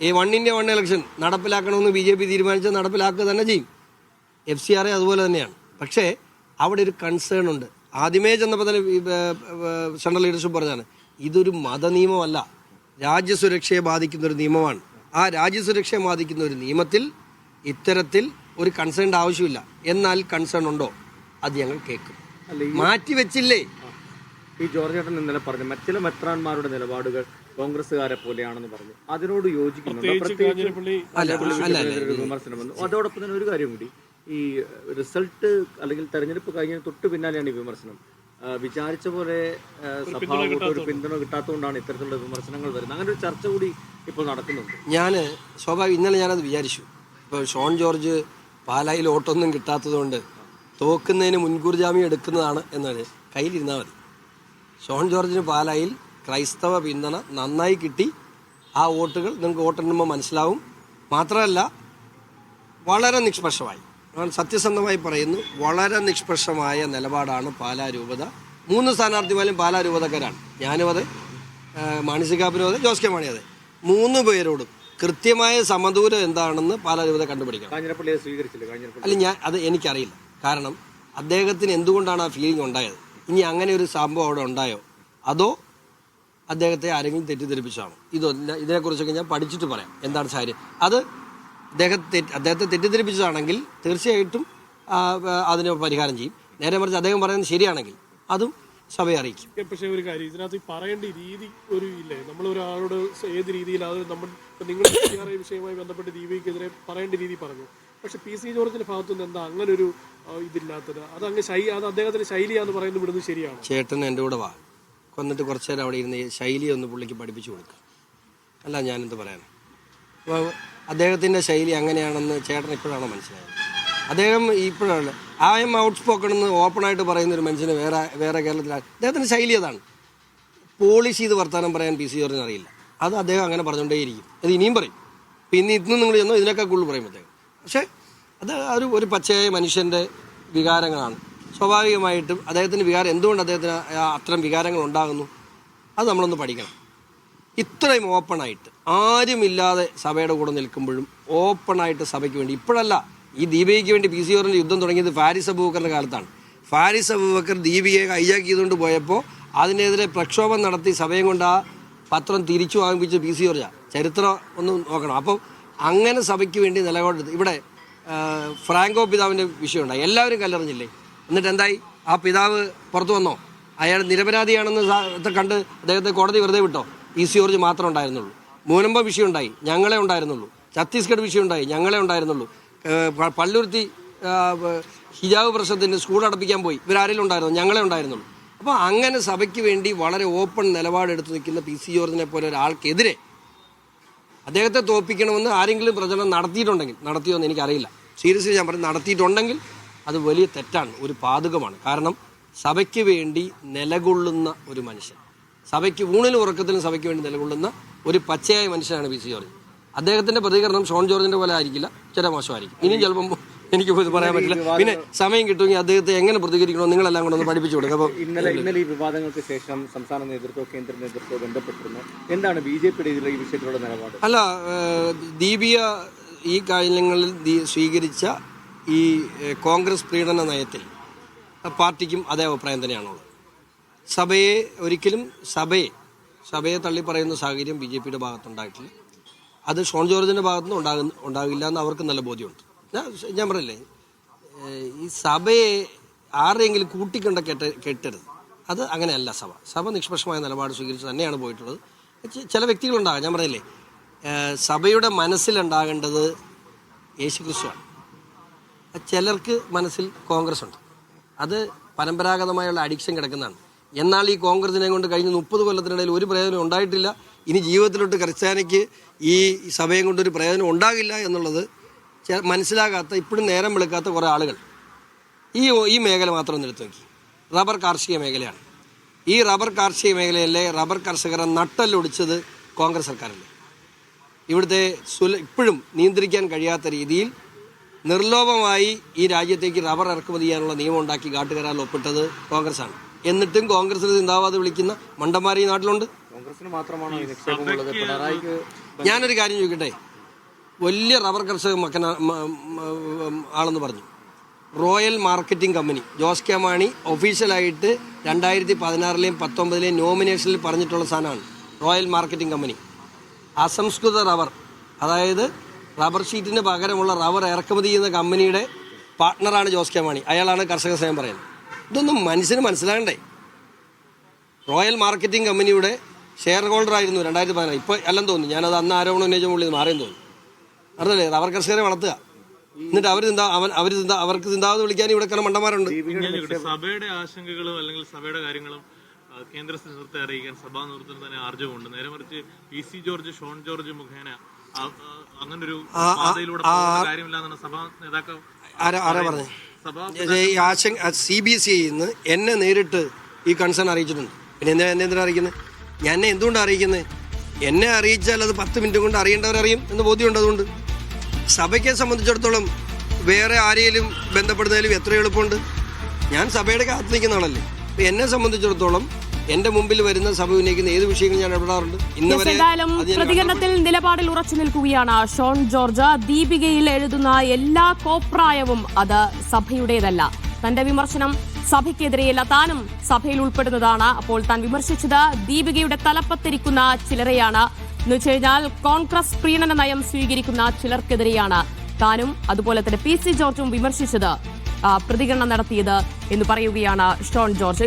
ഈ 1 India 1 election നടപ്പിലാക്കണമെന്ന് BJP തീരുമാനിച്ചാൽ നടപ്പിലാക്കുക തന്നെ ചെയ്യും. FCRA അതുപോലെ തന്നെയാണ്. പക്ഷേ അവിടെ ഒരു കൺസേൺ ഉണ്ട്. ആദ്യമേ ചെന്നപ്പോൾ തന്നെ സെൻട്രൽ ലീഡർഷിപ്പ് പറഞ്ഞാണ് ഇതൊരു മതനിയമമല്ല, രാജ്യസുരക്ഷയെ ബാധിക്കുന്ന ഒരു നിയമമാണ്. ആ രാജ്യസുരക്ഷയെ ബാധിക്കുന്ന ഒരു നിയമത്തിൽ ഇത്തരത്തിൽ ഒരു കൺസേണിൻ്റെ ആവശ്യമില്ല. എന്നാൽ കൺസേൺ ഉണ്ടോ അത് ഞങ്ങൾ കേൾക്കും. മാറ്റിവെച്ചില്ലേ? ഈ ജോർജ് ചേട്ടൻ ഇന്നലെ പറഞ്ഞു ചില മെത്രാന്മാരുടെ നിലപാടുകൾ കോൺഗ്രസ്സുകാരെ പോലെയാണെന്ന് പറഞ്ഞു. അതിനോട് യോജിക്കുന്നുണ്ട് വിമർശനമെന്ന്. അതോടൊപ്പം തന്നെ ഒരു കാര്യം കൂടി, ഈ റിസൾട്ട് അല്ലെങ്കിൽ തെരഞ്ഞെടുപ്പ് കഴിഞ്ഞ തൊട്ട് പിന്നാലെയാണ് ഈ വിമർശനം. വിചാരിച്ച പോലെ സഭാകൂട്ട ഒരു പിന്തുണ കിട്ടാത്തതുകൊണ്ടാണ് ഇത്തരത്തിലുള്ള വിമർശനങ്ങൾ വരുന്നത്. അങ്ങനെ ഒരു ചർച്ച കൂടി ഇപ്പോൾ നടക്കുന്നുണ്ട്. ഇന്നലെ ഞാനത് വിചാരിച്ചു. ഇപ്പോൾ ഷോൺ ജോർജ് പാലായിൽ വോട്ടൊന്നും കിട്ടാത്തതുകൊണ്ട് തോക്കുന്നതിന് മുൻകൂർ ജാമ്യം എടുക്കുന്നതാണ് എന്നത് കയ്യിലിരുന്നാൽ മതി. ഷോൺ ജോർജിന് പാലായിൽ ക്രൈസ്തവ പിന്തുണ നന്നായി കിട്ടി. ആ വോട്ടുകൾ നിങ്ങൾക്ക് വോട്ടെണ്ണുമ്പോൾ മനസ്സിലാവും. മാത്രമല്ല വളരെ നിഷ്പക്ഷമായി, ഞാൻ സത്യസന്ധമായി പറയുന്നു, വളരെ നിഷ്പക്ഷമായ നിലപാടാണ് പാലാ രൂപത. 3 സ്ഥാനാർത്ഥിമാരും പാലാ രൂപതക്കാരാണ്. ഞാനും അതെ, മാണിസികാപ്പനും അതെ, ജോസ് കെ മാണി അതെ. 3 പേരോടും കൃത്യമായ സമദൂരം എന്താണെന്ന് പാലാ രൂപത കണ്ടുപിടിക്കണം. അല്ല, അത് എനിക്കറിയില്ല. കാരണം അദ്ദേഹത്തിന് എന്തുകൊണ്ടാണ് ആ ഫീലിംഗ് ഉണ്ടായത്? ഇനി അങ്ങനെ ഒരു സംഭവം അവിടെ ഉണ്ടായോ, അതോ അദ്ദേഹത്തെ ആരെങ്കിലും തെറ്റിദ്ധരിപ്പിച്ചാണോ? ഇതിനെക്കുറിച്ചൊക്കെ ഞാൻ പഠിച്ചിട്ട് പറയാം എന്താണ് സാഹചര്യം. അത് അദ്ദേഹത്തെ തെറ്റിദ്ധരിപ്പിച്ചതാണെങ്കിൽ തീർച്ചയായിട്ടും അതിന് പരിഹാരം ചെയ്യും. നേരെ മറിച്ച് അദ്ദേഹം പറയുന്നത് ശരിയാണെങ്കിൽ അതും സഭയെ അറിയിക്കും. പക്ഷേ ഒരു കാര്യം, ഇതിനകത്ത് പറയേണ്ട രീതി ഒരു ഇല്ലേ, നമ്മൾ ഒരാളോട് ഏത് രീതിയിൽ അത് നമ്മൾ നിങ്ങൾ വിഷയവുമായി ബന്ധപ്പെട്ട് ദീപിക്കെതിരെ പറയേണ്ട രീതി പറഞ്ഞു. പക്ഷെ PC ജോർജിന്റെ ഭാഗത്തുനിന്ന് എന്താ അങ്ങനെ ഒരു ഇതില്ലാത്തത്? അത് അദ്ദേഹത്തിന്റെ ശൈലിയാന്ന് പറയുന്നത് വിടുന്നത് ശരിയാണ്? ചേട്ടൻ എൻ്റെ കൂടെ വാ, കൊന്നിട്ട് കുറച്ചു നേരം അവിടെ ഇരുന്ന് ശൈലി ഒന്ന് പുള്ളിക്ക് പഠിപ്പിച്ചു കൊടുക്കുക. അല്ല ഞാനെന്ത് പറയാനാണ്? അപ്പോൾ അദ്ദേഹത്തിൻ്റെ ശൈലി അങ്ങനെയാണെന്ന് ചേട്ടൻ ഇപ്പോഴാണോ മനസ്സിലായത്? അദ്ദേഹം ഇപ്പോഴാണ് ഔട്ട് സ്പോക്കൺ എന്ന് ഓപ്പണായിട്ട് പറയുന്നൊരു മനുഷ്യന് വേറെ കേരളത്തിലാണ്. അദ്ദേഹത്തിൻ്റെ ശൈലി അതാണ്. പോളിഷ് ചെയ്ത് വർത്തമാനം പറയാൻ PC ജോർജിന് അറിയില്ല. അത് അദ്ദേഹം അങ്ങനെ പറഞ്ഞുകൊണ്ടേയിരിക്കും. അത് ഇനിയും പറയും. പിന്നെ ഇന്നും നിങ്ങൾ ചെന്നോ ഇതിനൊക്കെ കൂടുതൽ പറയും അദ്ദേഹം. പക്ഷേ അത് ഒരു പച്ചയായ മനുഷ്യൻ്റെ വികാരങ്ങളാണ്. സ്വാഭാവികമായിട്ടും അദ്ദേഹത്തിൻ്റെ വികാരം, എന്തുകൊണ്ട് അദ്ദേഹത്തിന് അത്തരം വികാരങ്ങൾ ഉണ്ടാകുന്നു, അത് നമ്മളൊന്ന് പഠിക്കണം. ഇത്രയും ഓപ്പണായിട്ട് ആരുമില്ലാതെ സഭയുടെ കൂടെ നിൽക്കുമ്പോഴും ഓപ്പണായിട്ട് സഭയ്ക്ക് വേണ്ടി, ഇപ്പോഴല്ല, ഈ ദീപികയ്ക്ക് വേണ്ടി PC ജോർജിൻ്റെ യുദ്ധം തുടങ്ങിയത് ഫാരിസ് അബൂബക്കറിൻ്റെ കാലത്താണ്. ഫാരിസ് അബൂബക്കർ ദീപികയെ ഹൈജാക്ക് ചെയ്തുകൊണ്ട് പോയപ്പോൾ അതിനെതിരെ പ്രക്ഷോഭം നടത്തി സഭയും കൊണ്ട് ആ പത്രം തിരിച്ചു വാങ്ങിപ്പിച്ച് PC ജോർജാണ്. ചരിത്രം ഒന്ന് നോക്കണം. അപ്പം അങ്ങനെ സഭയ്ക്ക് വേണ്ടി നിലകൊണ്ടെടുത്ത് ഇവിടെ ഫ്രാങ്കോ പിതാവിൻ്റെ വിഷയമുണ്ടായി. എല്ലാവരും കല്ലെറിഞ്ഞില്ലേ? എന്നിട്ട് എന്തായി? ആ പിതാവ് പുറത്തു വന്നോ? അയാൾ നിരപരാധിയാണെന്ന് കണ്ട് അദ്ദേഹത്തെ കോടതി വെറുതെ വിട്ടോ? PC ജോർജ് മാത്രമേ ഉണ്ടായിരുന്നുള്ളൂ. മൂലമ്പം വിഷയം ഉണ്ടായി, ഞങ്ങളെ ഉണ്ടായിരുന്നുള്ളൂ. ഛത്തീസ്ഗഡ് വിഷയം ഉണ്ടായി, ഞങ്ങളെ ഉണ്ടായിരുന്നുള്ളൂ. പള്ളുരുത്തി ഹിജാബ് പ്രശ്നത്തിന് സ്കൂൾ അടപ്പിക്കാൻ പോയി, ഇവരാരെങ്കിലും ഉണ്ടായിരുന്നു? ഞങ്ങളെ ഉണ്ടായിരുന്നുള്ളൂ. അപ്പോൾ അങ്ങനെ സഭയ്ക്ക് വേണ്ടി വളരെ ഓപ്പൺ നിലപാടെടുത്ത് നിൽക്കുന്ന PC ജോർജിനെ പോലെ ഒരാൾക്കെതിരെ അദ്ദേഹത്തെ തോൽപ്പിക്കണമെന്ന് ആരെങ്കിലും പ്രചരണം നടത്തിയോ എന്ന് എനിക്കറിയില്ല. സീരിയസ്ലി ഞാൻ പറഞ്ഞു, നടത്തിയിട്ടുണ്ടെങ്കിൽ അത് വലിയ തെറ്റാണ്, ഒരു പാതകമാണ്. കാരണം സഭയ്ക്ക് വേണ്ടി നിലകൊള്ളുന്ന ഒരു മനുഷ്യൻ, സഭയ്ക്ക് ഊണിലും ഉറക്കത്തിലും സഭയ്ക്ക് വേണ്ടി നിലകൊള്ളുന്ന ഒരു പച്ചയായ മനുഷ്യനാണ് PC ജോർജ്. അദ്ദേഹത്തിൻ്റെ പ്രതികരണം ഷോൺ ജോർജിൻ്റെ പോലെ ആയിരിക്കില്ല, ചില മോശമായിരിക്കും. ഇനിയും ചിലപ്പം എനിക്ക് പറയാൻ പറ്റില്ല. പിന്നെ സമയം കിട്ടുമെങ്കിൽ അദ്ദേഹത്തെ എങ്ങനെ പ്രതികരിക്കണോ നിങ്ങളെല്ലാം കൂടെ ഒന്ന് പഠിപ്പിച്ചു കൊടുക്കുക. അപ്പോൾ ഇന്നലെ ഈ വിവാദങ്ങൾക്ക് ശേഷം സംസ്ഥാന നേതൃത്വം കേന്ദ്ര നേതൃത്വം ബന്ധപ്പെട്ടിരുന്നു. എന്താണ് BJPയുടെ ഇതിലെ ഈ വിഷയത്തിലുള്ള നിലപാട്? അല്ല, ദീപിക ഈ കാര്യങ്ങളിൽ സ്വീകരിച്ച ഈ കോൺഗ്രസ് പ്രീണന നയത്തിൽ പാർട്ടിക്കും അതേ അഭിപ്രായം തന്നെയാണുള്ളത്. സഭയെ തള്ളിപ്പറയുന്ന സാഹചര്യം BJPയുടെ ഭാഗത്തുണ്ടായിട്ടില്ല. അത് ഷോൺ ജോർജിൻ്റെ ഭാഗത്തുനിന്ന് ഉണ്ടാകില്ല എന്ന് അവർക്ക് നല്ല ബോധ്യമുണ്ട്. ഞാൻ പറയില്ലേ, ഈ സഭയെ ആരെങ്കിലും കൂട്ടിക്കണ്ട കെട്ടരുത്. അത് അങ്ങനെയല്ല. സഭ നിഷ്പക്ഷമായ നിലപാട് സ്വീകരിച്ച് തന്നെയാണ് പോയിട്ടുള്ളത്. ചില വ്യക്തികളുണ്ടാകാം. ഞാൻ പറയില്ലേ, സഭയുടെ മനസ്സിലുണ്ടാകേണ്ടത് യേശുക്രിസ്തുവാണ്. ചിലർക്ക് മനസ്സിൽ കോൺഗ്രസ് ഉണ്ട്. അത് പരമ്പരാഗതമായുള്ള അഡിക്ഷൻ കിടക്കുന്നതാണ്. എന്നാൽ ഈ കോൺഗ്രസിനെ കൊണ്ട് കഴിഞ്ഞ 30 കൊല്ലത്തിനിടയിൽ ഒരു പ്രയോജനം ഉണ്ടായിട്ടില്ല. ഇനി ജീവിതത്തിലോട്ട് ക്രിസ്ത്യാനിക്ക് ഈ സഭയെ കൊണ്ടൊരു പ്രയോജനം ഉണ്ടാകില്ല എന്നുള്ളത് മനസ്സിലാകാത്ത, ഇപ്പോഴും നേരം വെളുക്കാത്ത കുറേ ആളുകൾ ഈ മേഖല മാത്രം ഒന്ന് എടുത്തു നോക്കി. റബ്ബർ കാർഷിക മേഖലയാണ്. ഈ റബ്ബർ കാർഷിക മേഖലയിലെ റബ്ബർ കർഷകരെ നട്ടല്ലൊടിച്ചത് കോൺഗ്രസ് സർക്കാരല്ലേ. ഇവിടുത്തെ ഇപ്പോഴും നിയന്ത്രിക്കാൻ കഴിയാത്ത രീതിയിൽ നിർലോഭമായി ഈ രാജ്യത്തേക്ക് റബ്ബർ ഇറക്കുമതി ചെയ്യാനുള്ള നിയമം ഉണ്ടാക്കി കാട്ടുകരാറിൽ ഒപ്പിട്ടത് കോൺഗ്രസ്സാണ്. എന്നിട്ടും കോൺഗ്രസിന് സിന്ദാബാദ് വിളിക്കുന്ന മണ്ടന്മാർ ഈ നാട്ടിലുണ്ട്. കോൺഗ്രസിന് മാത്രമാണോ ഈ നിക്ഷേപമുള്ളത്? പിണറായിക്ക് ഞാനൊരു കാര്യം ചോദിക്കട്ടെ, വലിയ റബ്ബർ കർഷക ആളെന്ന് പറഞ്ഞു. Royal marketing company Jose K Mani ഒഫീഷ്യലായിട്ട് 2016 19 നോമിനേഷനിൽ പറഞ്ഞിട്ടുള്ള സാധനമാണ് റോയൽ മാർക്കറ്റിംഗ് കമ്പനി. അസംസ്കൃത റബ്ബർ, അതായത് റബ്ബർ ഷീറ്റിന് പകരമുള്ള റബ്ബർ ഇറക്കുമതി ചെയ്യുന്ന കമ്പനിയുടെ പാർട്ട്ണറാണ് ജോസ് കെ മാണി. അയാളാണ് കർഷക സേവനം പറയുന്നത്. ഇതൊന്നും മനുഷ്യന് മനസ്സിലാകണ്ടേ? റോയൽ മാർക്കറ്റിംഗ് കമ്പനിയുടെ ഷെയർ ഹോൾഡർ ആയിരുന്നു 2016. ഇപ്പോൾ അല്ലെന്ന് തോന്നുന്നു, ഞാനത് അന്ന് ആരോപണം ഉന്നയിച്ച മുകളിൽ മാറിയെന്ന് തോന്നുന്നു. അറിയില്ലേ, റബ്ബർ കർഷകരെ വളർത്തുക, എന്നിട്ട് അവർക്ക് ചിന്താവെന്ന് വിളിക്കാൻ ഇവിടെ കാരണം മണ്ടന്മാരുണ്ട്. സഭയുടെ ആശങ്കകളും അല്ലെങ്കിൽ സഭയുടെ കാര്യങ്ങളും കേന്ദ്ര നേതൃത്വത്തെ അറിയിക്കാൻ സഭാ നേതൃത്വത്തിന് തന്നെ ആർജവമുണ്ട്. നേരെ മറിച്ച് PC ജോർജ്, ഷോൺ ജോർജ് മുഖേന അങ്ങനൊരു പാതയിലൂടെ കാര്യമില്ലാന്നാണ് സഭാ നേതാക്കൾ ആരാ പറഞ്ഞത്? CBSE എന്നെ നേരിട്ട് ഈ കൺസേൺ അറിയിച്ചിട്ടുണ്ട്. പിന്നെ എന്നെ എന്തിനാ അറിയിക്കുന്നത്? ഞാൻ എന്തുകൊണ്ടാണ് അറിയിക്കുന്നത്? എന്നെ അറിയിച്ചാൽ അത് 10 മിനിറ്റ് കൊണ്ട് അറിയേണ്ടവരറിയും എന്ന് ബോധ്യമുണ്ട്. അതുകൊണ്ട് സഭയ്ക്കെ സംബന്ധിച്ചിടത്തോളം വേറെ ആരെയും ബന്ധപ്പെടുന്നതിലും എത്ര എളുപ്പമുണ്ട്. ഞാൻ സഭയുടെ കാത്തു നിൽക്കുന്ന ആളല്ലേ. അപ്പം എന്നെ സംബന്ധിച്ചിടത്തോളം എന്റെ മുമ്പിൽ വരുന്ന സഭ ഉന്നയിക്കുന്ന ഏത് വിഷയങ്ങളും ഞാൻ ഇടപെടാറുണ്ട്. എന്തായാലും പ്രതികരണത്തിൽ നിലപാടിൽ ഉറച്ചു നിൽക്കുകയാണ് ഷോൺ ജോർജ്. ദീപികയിൽ എഴുതുന്ന എല്ലാ കോപ്രായവും അത് സഭയുടേതല്ല. തന്റെ വിമർശനം സഭയ്ക്കെതിരെയല്ല, താനും സഭയിൽ ഉൾപ്പെടുന്നതാണ്. അപ്പോൾ താൻ വിമർശിച്ചത് ദീപികയുടെ തലപ്പത്തിരിക്കുന്ന ചിലരെയാണ്. എന്നുവെച്ച് കഴിഞ്ഞാൽ കോൺഗ്രസ് പ്രീണന നയം സ്വീകരിക്കുന്ന ചിലർക്കെതിരെയാണ് താനും അതുപോലെ തന്നെ PC ജോർജും വിമർശിച്ചത്, പ്രതികരണം നടത്തിയത് എന്ന് പറയുകയാണ് ഷോൺ ജോർജ്.